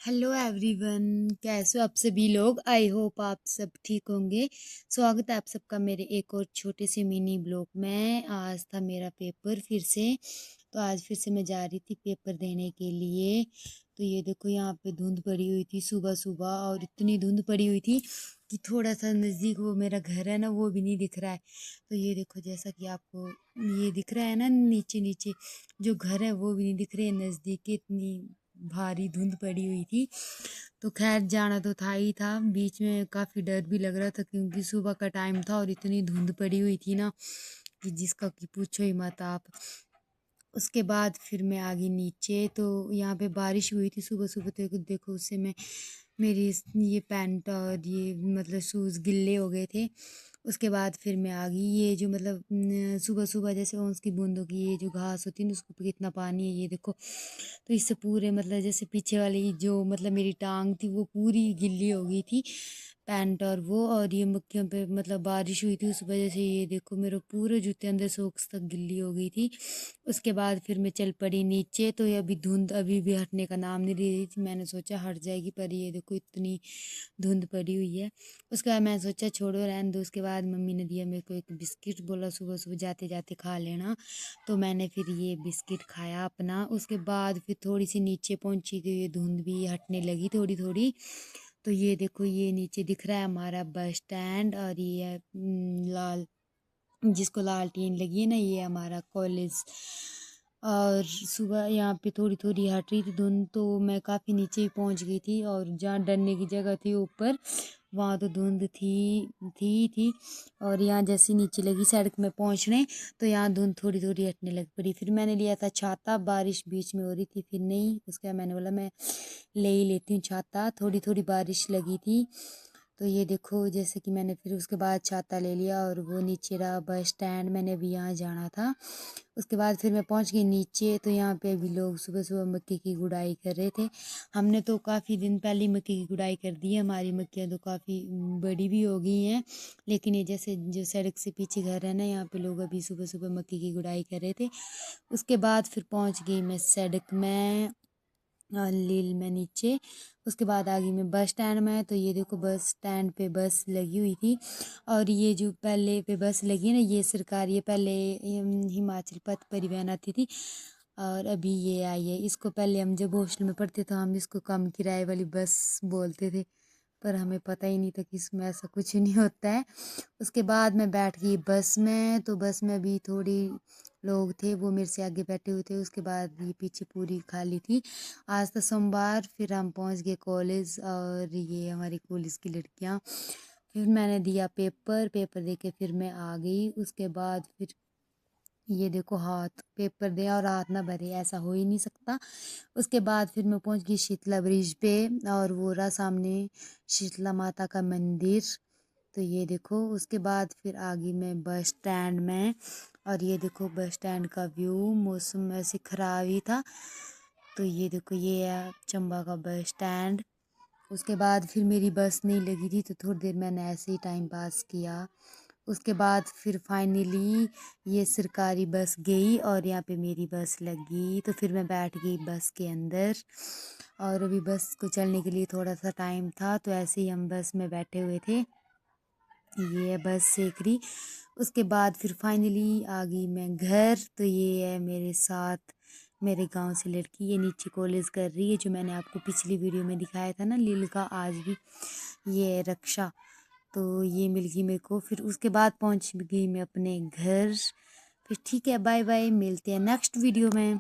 Hello everyone. कैसे हो आप सभी लोग? आई होप आप सब ठीक होंगे। स्वागत है आप सबका मेरे एक और छोटे से मिनी ब्लॉग में। आज था मेरा पेपर फिर से, तो आज फिर से मैं जा रही थी पेपर देने के लिए। तो ये देखो यहाँ पे धुंध पड़ी हुई थी सुबह सुबह, और इतनी धुंध पड़ी हुई थी कि थोड़ा सा नज़दीक वो मेरा घर है ना, वो भी नहीं दिख रहा है। तो ये देखो जैसा कि आपको ये दिख रहा है ना, नीचे नीचे जो घर है वो भी नहीं दिख रहे, नज़दीक के इतनी भारी धुंध पड़ी हुई थी। तो खैर जाना तो था ही था, बीच में काफ़ी डर भी लग रहा था क्योंकि सुबह का टाइम था और इतनी धुंध पड़ी हुई थी ना कि जिसका कि पूछो ही मत आप। उसके बाद फिर मैं आ गई नीचे, तो यहाँ पे बारिश हुई थी सुबह सुबह, तो देखो उससे मैं मेरी ये पैंट और ये मतलब शूज़ गिल्ले हो गए थे। उसके बाद फिर मैं आ गई, ये जो मतलब सुबह सुबह जैसे ओस की बूंदों की ये जो घास होती है ना, उसको कितना पानी है ये देखो। तो इससे पूरे मतलब जैसे पीछे वाली जो मतलब मेरी टांग थी वो पूरी गिल्ली हो गई थी, पैंट और वो, और ये मक्खियों पे मतलब बारिश हुई थी उस वजह से ये देखो मेरे पूरे जूते अंदर सोक्स तक गिल्ली हो गई थी। उसके बाद फिर मैं चल पड़ी नीचे, तो ये अभी धुंध अभी भी हटने का नाम नहीं ले रही थी। मैंने सोचा हट जाएगी, पर ये देखो इतनी धुंध पड़ी हुई है। उसके बाद मैंने सोचा छोड़ो रहने दो। उसके बाद मम्मी ने दिया मेरे को एक बिस्किट, बोला सुबह सुबह जाते जाते खा लेना। तो मैंने फिर ये बिस्किट खाया अपना। उसके बाद फिर थोड़ी सी नीचे पहुंची तो ये धुंध भी हटने लगी थोड़ी थोड़ी। तो ये देखो ये नीचे दिख रहा है हमारा बस स्टैंड, और ये है लाल, जिसको लाल टीन लगी है ना, ये हमारा कॉलेज। और सुबह यहाँ पे थोड़ी थोड़ी हट रही थी धुंध, तो मैं काफ़ी नीचे ही पहुँच गई थी, और जहाँ डरने की जगह थी ऊपर वहाँ तो धुंध थी। और यहाँ जैसे नीचे लगी सड़क में पहुँचने, तो यहाँ धुंध थोड़ी थोड़ी हटने लग पड़ी। फिर मैंने लिया था छाता, बारिश बीच में हो रही थी फिर नहीं, उसके बाद मैंने बोला मैं ले ही लेती हूँ छाता, थोड़ी थोड़ी बारिश लगी थी। तो ये देखो जैसे कि मैंने फिर उसके बाद छाता ले लिया, और वो नीचे रहा बस स्टैंड, मैंने अभी यहाँ जाना था। उसके बाद फिर मैं पहुँच गई नीचे, तो यहाँ पे अभी लोग सुबह सुबह मक्के की गुड़ाई कर रहे थे। हमने तो काफ़ी दिन पहले ही मक्के की गुड़ाई कर दी है, हमारी मक्कियाँ तो काफ़ी बड़ी भी हो गई हैं। लेकिन ये जैसे जो सड़क से पीछे घर है ना, यहाँ पे लोग अभी सुबह सुबह मक्के की गुड़ाई कर रहे थे। उसके बाद फिर पहुँच गई मैं सड़क में, लील में नीचे। उसके बाद आ गई मैं बस स्टैंड में, तो ये देखो बस स्टैंड पे बस लगी हुई थी। और ये जो पहले पे बस लगी है ना, ये सरकार, ये पहले हिमाचल पथ परिवहन आती थी, और अभी ये आई है। इसको पहले हम जब हॉस्टल में पढ़ते थे हम इसको कम किराए वाली बस बोलते थे, पर हमें पता ही नहीं था कि इसमें ऐसा कुछ नहीं होता है। उसके बाद मैं बैठ गई बस में, तो बस में भी थोड़ी लोग थे, वो मेरे से आगे बैठे हुए थे। उसके बाद ये पीछे पूरी खाली थी। आज तो सोमवार, फिर हम पहुंच गए कॉलेज, और ये हमारी कॉलेज की लड़कियां। फिर मैंने दिया पेपर, पेपर दे के फिर मैं आ गई। उसके बाद फिर ये देखो हाथ पेपर दे और हाथ ना भरे, ऐसा हो ही नहीं सकता। उसके बाद फिर मैं पहुंच गई शीतला ब्रिज पे, और वो रहा सामने शीतला माता का मंदिर। तो ये देखो उसके बाद फिर आ गई मैं बस स्टैंड में, और ये देखो बस स्टैंड का व्यू, मौसम ऐसे खराब ही था। तो ये देखो ये है चंबा का बस स्टैंड। उसके बाद फिर मेरी बस नहीं लगी थी, तो थोड़ी देर मैंने ऐसे ही टाइम पास किया। उसके बाद फिर फाइनली ये सरकारी बस गई, और यहाँ पे मेरी बस लगी, तो फिर मैं बैठ गई बस के अंदर। और अभी बस को चलने के लिए थोड़ा सा टाइम था, तो ऐसे ही हम बस में बैठे हुए थे। ये है बस सेकरी। उसके बाद फिर फाइनली आ गई मैं घर, तो ये है मेरे साथ मेरे गांव से लड़की, ये नीचे कॉलेज कर रही है, जो मैंने आपको पिछली वीडियो में दिखाया था ना लील का, आज भी ये है रक्षा। तो ये मिल गई मेरे को। फिर उसके बाद पहुंच गई मैं अपने घर। फिर ठीक है, बाय बाय, मिलते हैं नेक्स्ट वीडियो में।